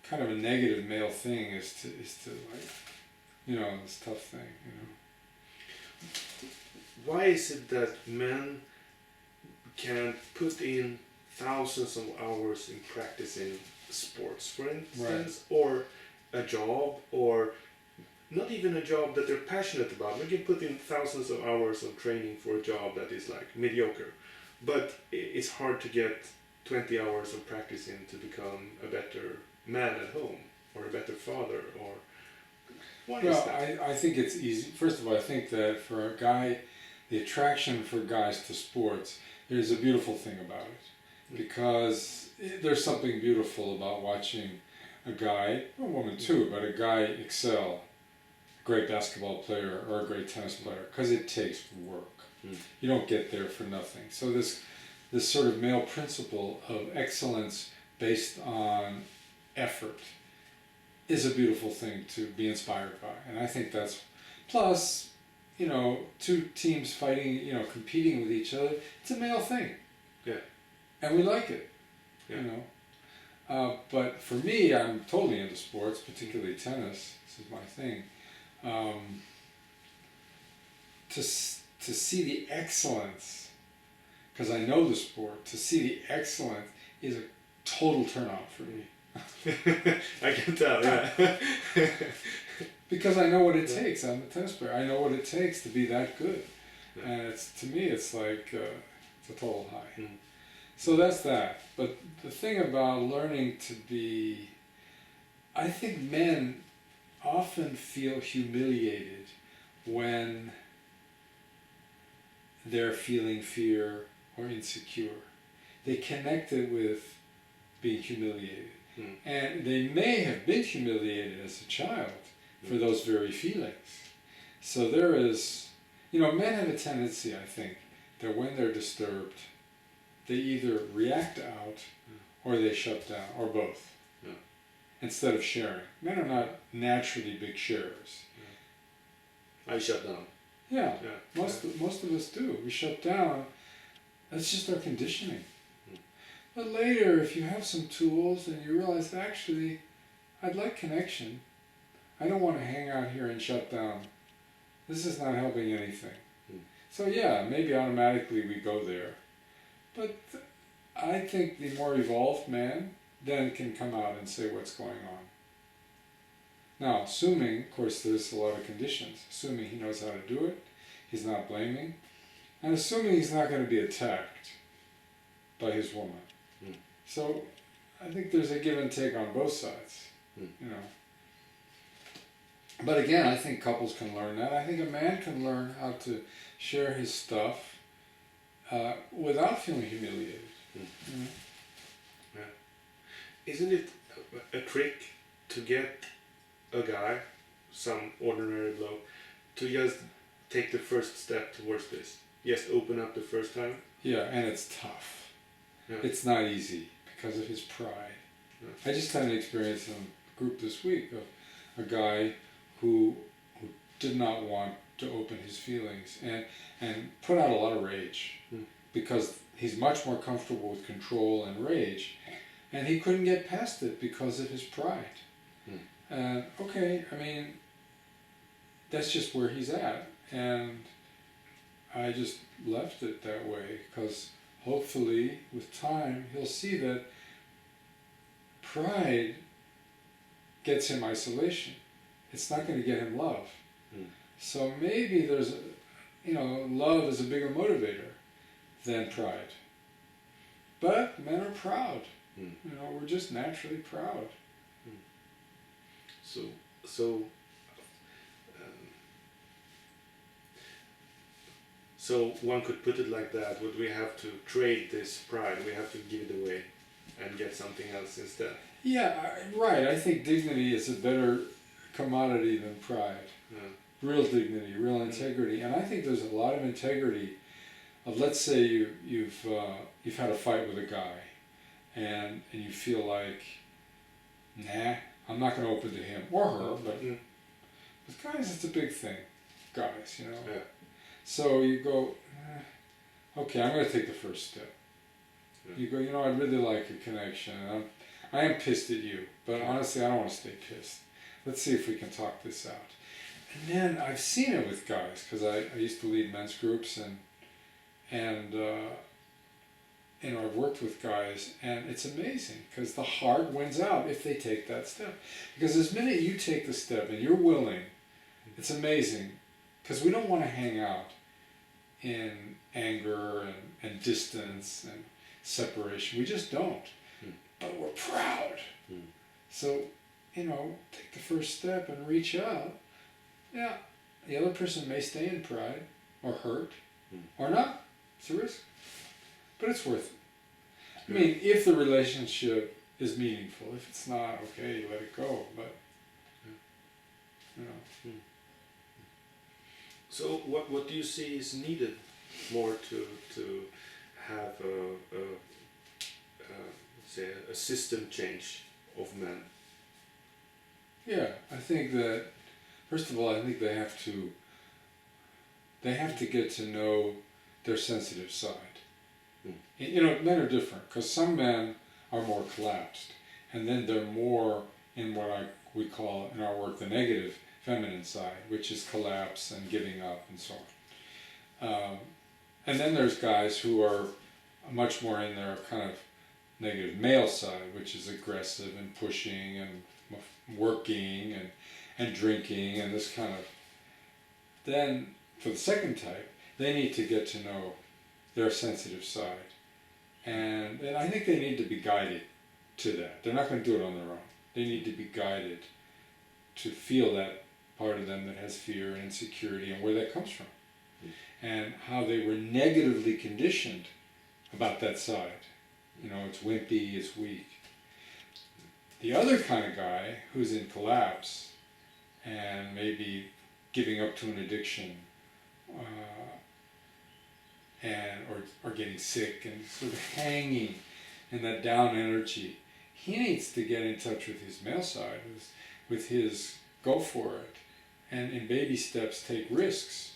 kind of a negative male thing is to like, you know, this tough thing, you know. Why is it that men can put in thousands of hours in practicing sports, for instance, or a job, or not even a job that they're passionate about? They can put in thousands of hours of training for a job that is like mediocre, but it's hard to get 20 hours of practicing to become a better man at home, or a better father, or why is that? I think it's easy. First of all, I think that for a guy, the attraction for guys to sports, there's a beautiful thing about it. Because there's something beautiful about watching a guy, a woman too, but a guy excel, a great basketball player or a great tennis player, because it takes work. You don't get there for nothing. So this sort of male principle of excellence based on effort is a beautiful thing to be inspired by. And I think that's, plus, you know, two teams fighting, you know, competing with each other, it's a male thing. Yeah. And we like it, yeah. you know. But for me, I'm totally into sports, particularly tennis. This is my thing. To see the excellence, because I know the sport, to see the excellence is a total turn on for me. I can tell, yeah. Because I know what it takes. I'm a tennis player. I know what it takes to be that good. Yeah. And it's, to me, it's like it's a total high. So that's that. But the thing about learning to be, I think men often feel humiliated when they're feeling fear or insecure. They connect it with being humiliated. And they may have been humiliated as a child for those very feelings. So there is, you know, men have a tendency, I think, that when they're disturbed, they either react out or they shut down, or both, instead of sharing. Men are not naturally big sharers. I shut down. Yeah. Most of us do. We shut down. That's just our conditioning. But later, if you have some tools and you realize, actually, I'd like connection. I don't want to hang out here and shut down. This is not helping anything. So yeah, maybe automatically we go there. But I think the more evolved man then can come out and say what's going on. Now, assuming, of course, there's a lot of conditions. Assuming he knows how to do it, he's not blaming, and assuming he's not going to be attacked by his woman. So I think there's a give and take on both sides, you know. But again, I think couples can learn that. I think a man can learn how to share his stuff without feeling humiliated. You know? Yeah. Isn't it a trick to get a guy, some ordinary bloke, to just take the first step towards this? Just open up the first time? Yeah, and it's tough. Yeah. It's not easy because of his pride. Yeah. I just had an experience in a group this week of a guy who did not want to open his feelings and put out a lot of rage because he's much more comfortable with control and rage, and he couldn't get past it because of his pride. And okay, I mean, that's just where he's at, and I just left it that way because hopefully with time he'll see that pride gets him isolation. It's not going to get him love. So maybe there's, you know, love is a bigger motivator than pride. But men are proud. You know, we're just naturally proud. So one could put it like that. Would we have to trade this pride? We have to give it away and get something else instead? Yeah, right. I think dignity is a better commodity than pride. Real dignity, real integrity. And I think there's a lot of integrity of, let's say you've had a fight with a guy and you feel like, nah, I'm not going to open to him or her, but with guys it's a big thing. Guys, you know. Yeah. So you go, okay, I'm going to take the first step. Yeah. You go, you know, I'd really like a connection, and I am pissed at you, but honestly, I don't want to stay pissed. Let's see if we can talk this out. And then I've seen it with guys, because I used to lead men's groups, and I've worked with guys, and it's amazing, because the heart wins out if they take that step. Because as minute you take the step and you're willing, it's amazing, because we don't want to hang out in anger and distance and separation. We just don't. But we're proud. So, take the first step and reach out. Yeah, the other person may stay in pride or hurt or not. It's a risk. But it's worth it. I mean, if the relationship is meaningful. If it's not, okay, you let it go. But, So what do you see is needed more to have say a system change of men? Yeah, I think that, first of all, I think they have to get to know their sensitive side. Men are different, because some men are more collapsed, and then they're more in what we call in our work the negative feminine side, which is collapse and giving up and so on. And then there's guys who are much more in their kind of negative male side, which is aggressive and pushing and working and drinking and this kind of. Then for the second type, they need to get to know their sensitive side, and I think they need to be guided to that. They're not going to do it on their own. They need to be guided to feel that part of them that has fear and insecurity and where that comes from, and how they were negatively conditioned about that side. It's wimpy, it's weak. The other kind of guy who's in collapse and maybe giving up to an addiction or getting sick and sort of hanging in that down energy, he needs to get in touch with his male side, with his go for it, and in baby steps take risks.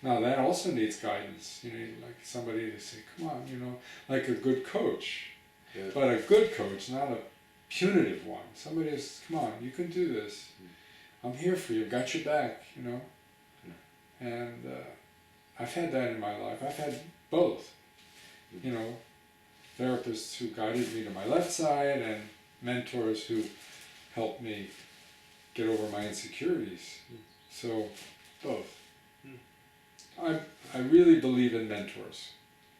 Now that also needs guidance. You need like somebody to say, come on, like a good coach. Yeah. But a good coach, not a punitive one. Somebody says, come on, you can do this. I'm here for you, I've got your back, And I've had that in my life. I've had both. Therapists who guided me to my left side and mentors who helped me get over my insecurities. So, both. I really believe in mentors.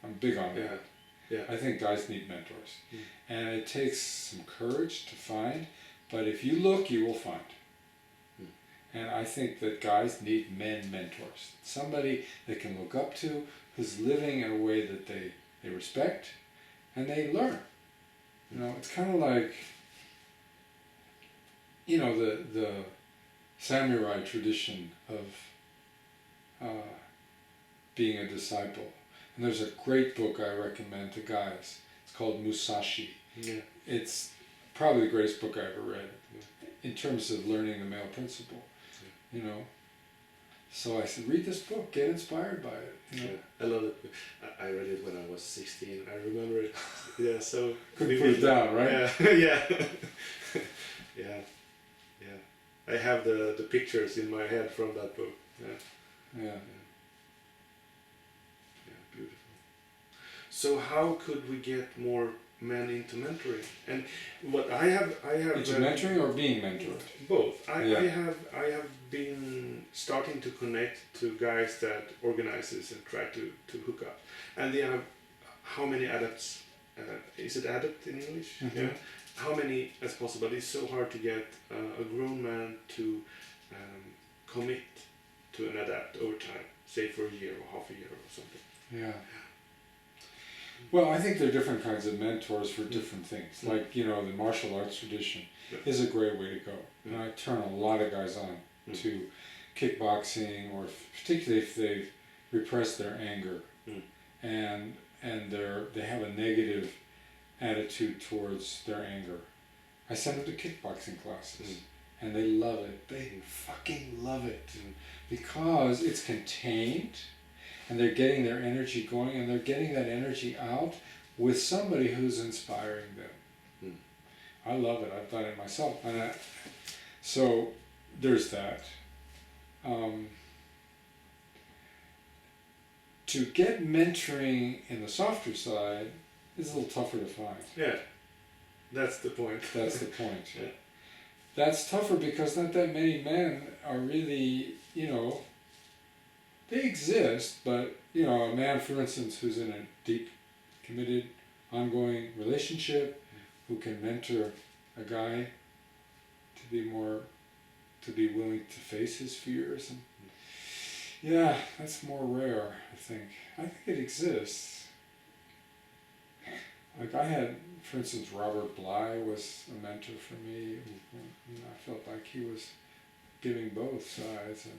I'm big on that. Yeah. I think guys need mentors. And it takes some courage to find, but if you look, you will find. And I think that guys need men mentors. Somebody they can look up to, who's living in a way that they respect and they learn. It's kind of like, the samurai tradition of being a disciple. And there's a great book I recommend to guys. It's called Musashi. Yeah. It's probably the greatest book I ever read in terms of learning the male principle. So I said, read this book, get inspired by it. Yeah, I love it. I read it when I was 16. I remember it. Yeah, so couldn't put it down, right? Yeah. Yeah. I have the pictures in my head from that book. Yeah, beautiful. So how could we get more men into mentoring? And what I have into mentoring or being mentored? Both. I have been starting to connect to guys that organizes and try to hook up, and they have how many adepts? Is it adept in English? Mm-hmm. Yeah. How many as possible? It's so hard to get a grown man to commit to an adept over time, say for a year or half a year or something. Yeah. Well, I think there are different kinds of mentors for different things. Like, the martial arts tradition is a great way to go. And I turn a lot of guys on to kickboxing, or particularly if they've repressed their anger and they have a negative attitude towards their anger. I send them to kickboxing classes and they love it. They fucking love it because it's contained. And they're getting their energy going, and they're getting that energy out with somebody who's inspiring them. I love it. I've done it myself, and so there's that. To get mentoring in the softer side is a little tougher to find. Yeah, that's the point. That's the point. Yeah. That's tougher because not that many men are really, they exist, but, a man, for instance, who's in a deep, committed, ongoing relationship, who can mentor a guy to be willing to face his fears. And, yeah, that's more rare, I think. I think it exists. Like I had, for instance, Robert Bly was a mentor for me. And I felt like he was giving both sides, and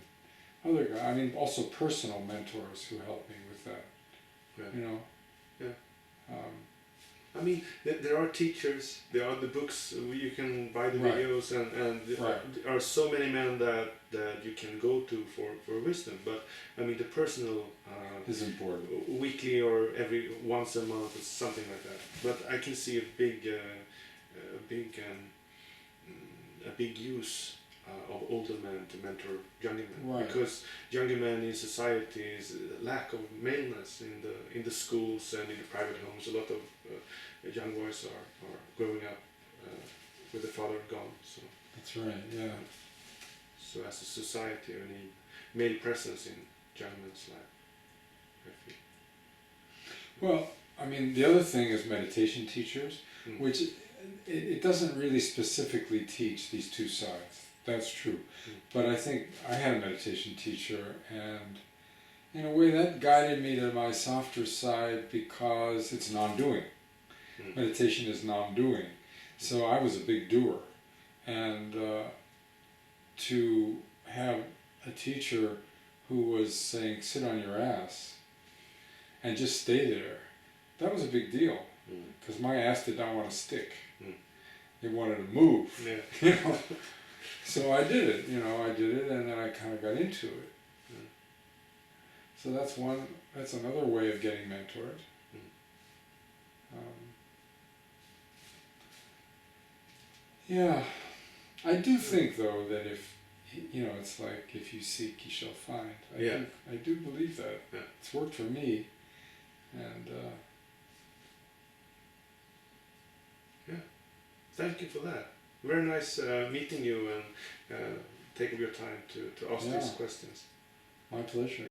other guys. I mean, also personal mentors who helped me with that. Yeah. Yeah. I mean, there are teachers, there are the books, you can buy the Right. videos, and there are so many men that you can go to for wisdom. But I mean, the personal Is important. weekly or every once a month or something like that. But I can see a big use of older men to mentor younger men, Right. because younger men in society is lack of maleness in the schools and in the private homes. A lot of young boys are growing up with the father gone. So That's right. Yeah. so as a society, we need male presence in young men's life, I feel. Well, I mean, the other thing is meditation teachers, Mm. which it doesn't really specifically teach these two sides. That's true. But I think I had a meditation teacher, and in a way that guided me to my softer side because it's non-doing. Meditation is non-doing. So I was a big doer. And to have a teacher who was saying, sit on your ass and just stay there, that was a big deal. Because my ass did not want to stick. It wanted to move. Yeah. So I did it, and then I kind of got into it. So that's another way of getting mentored. Yeah, I do think though that if, it's like if you seek you shall find. I do believe that. Yeah. It's worked for me, and Thank you for that. Very nice meeting you and taking your time to ask these Yeah. questions. My pleasure.